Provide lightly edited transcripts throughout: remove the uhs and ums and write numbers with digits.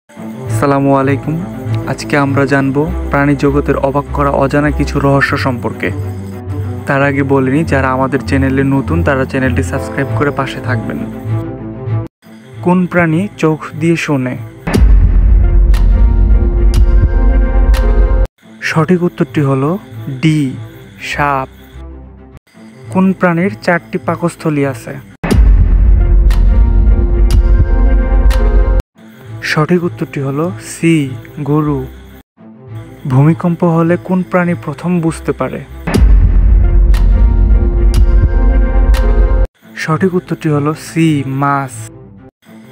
আসসালামু আলাইকুম। আজকে আমরা জানব প্রাণী জগতের অবাক করা অজানা কিছু রহস্য সম্পর্কে। তার আগে বলিনি, যারা আমাদের চ্যানেলে নতুন তারা চ্যানেলটি সাবস্ক্রাইব করে পাশে থাকবেন। কোন প্রাণী চোখ দিয়ে শোনে? সঠিক উত্তরটি হলো ডি, সাপ। কোন প্রাণীর 4টি পাকস্থলী আছে? সঠিক উত্তরটি হলো সি, গরু। ভূমিকম্প হলে কোন প্রাণী প্রথম বুঝতে পারে? সঠিক উত্তরটি হলো সি, মাছ।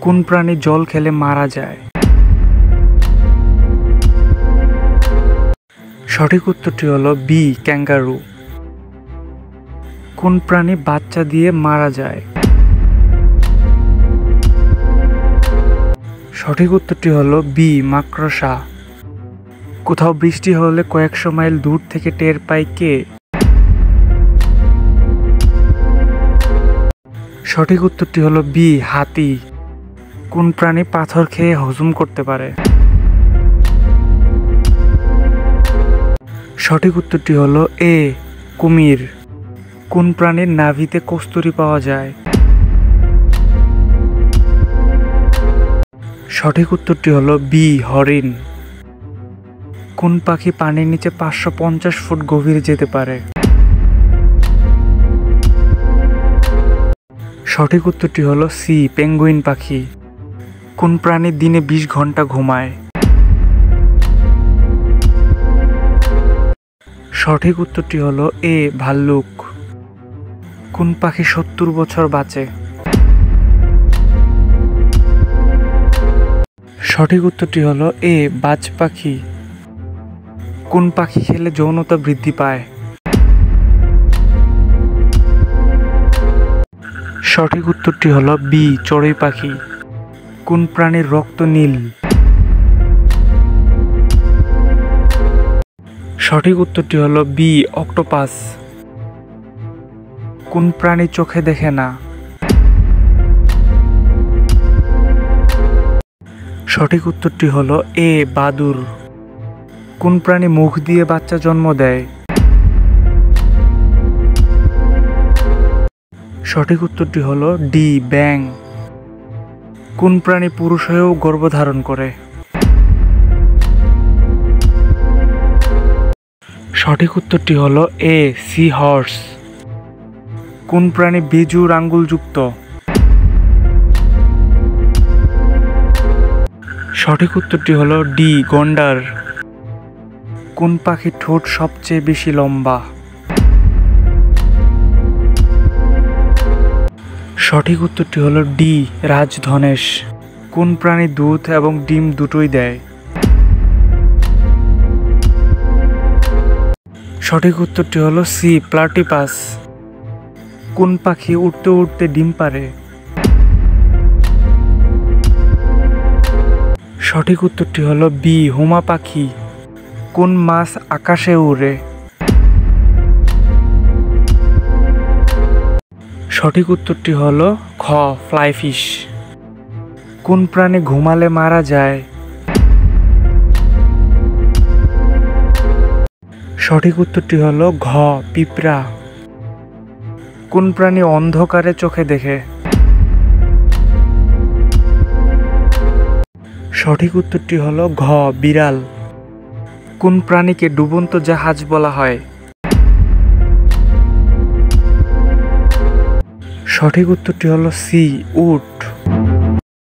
কোন প্রাণী জল খেলে মারা যায়? সঠিক উত্তরটি হলো বি, ক্যাঙ্গারু। কোন প্রাণী বাচ্চা দিয়ে মারা যায়? সঠিক উত্তরটি হলো বি, মাকড়সা। কোথাও বৃষ্টি হলে কয়েকশো মাইল দূর থেকে টের পায় কে? সঠিক উত্তরটি হলো বি, হাতি। কোন প্রাণী পাথর খেয়ে হজম করতে পারে? সঠিক উত্তরটি হলো এ, কুমির। কোন প্রাণীর নাভিতে কস্তুরী পাওয়া যায়? সঠিক উত্তরটি হলো বি, হরিণ। কোন পাখি পানির নিচে 550 ফুট গভীরে যেতে পারে? সঠিক উত্তরটি হলো সি, পেঙ্গুইন পাখি। কোন প্রাণী দিনে 20 ঘন্টা ঘুমায়? সঠিক উত্তরটি হলো এ, ভাল্লুক। কোন পাখি 70 বছর বাঁচে? সঠিক উত্তরটি হলো এ, বাজ পাখি। কোন পাখি খেলে যৌনতা বৃদ্ধি পায়? সঠিক উত্তরটি হলো বি, চড়ুই পাখি। কোন প্রাণীর রক্ত নীল? সঠিক উত্তরটি হলো বি, অক্টোপাস। কোন প্রাণী চোখে দেখে না? সঠিক উত্তরটি হলো এ, বাদুড়। কোন প্রাণী মুখ দিয়ে বাচ্চা জন্ম দেয়? সঠিক উত্তরটি হলো ডি, ব্যাঙ। কোন প্রাণী পুরুষ হয়েও গর্ভধারণ করে? সঠিক উত্তরটি হলো এ, সি হর্স। কোন প্রাণী বেজোড় আঙ্গুলযুক্ত? সঠিক উত্তরটি হলো ডি, গন্ডার। কোন পাখির ঠোঁট সবচেয়ে বেশি লম্বা? সঠিক উত্তরটি হলো ডি, রাজধনেশ। কোন প্রাণী দুধ এবং ডিম দুটোই দেয়? সঠিক উত্তরটি হলো সি, প্লাটিপাস। কোন পাখি উড়তে উড়তে ডিম পাড়ে? সঠিক উত্তরটি হলো বি, হুমা পাখি। কোন মাছ আকাশে উড়ে? সঠিক উত্তরটি হলো খ, ফ্লাইফিশ। কোন প্রাণী ঘুমালে মারা যায়? সঠিক উত্তরটি হলো ঘ, পিঁপড়া। কোন প্রাণী অন্ধকারে চোখে দেখে? সঠিক উত্তরটি হলো ঘ, বিড়াল। কোন প্রাণীকে ডুবন্ত জাহাজ বলা হয়? সঠিক উত্তরটি হলো সি, উট।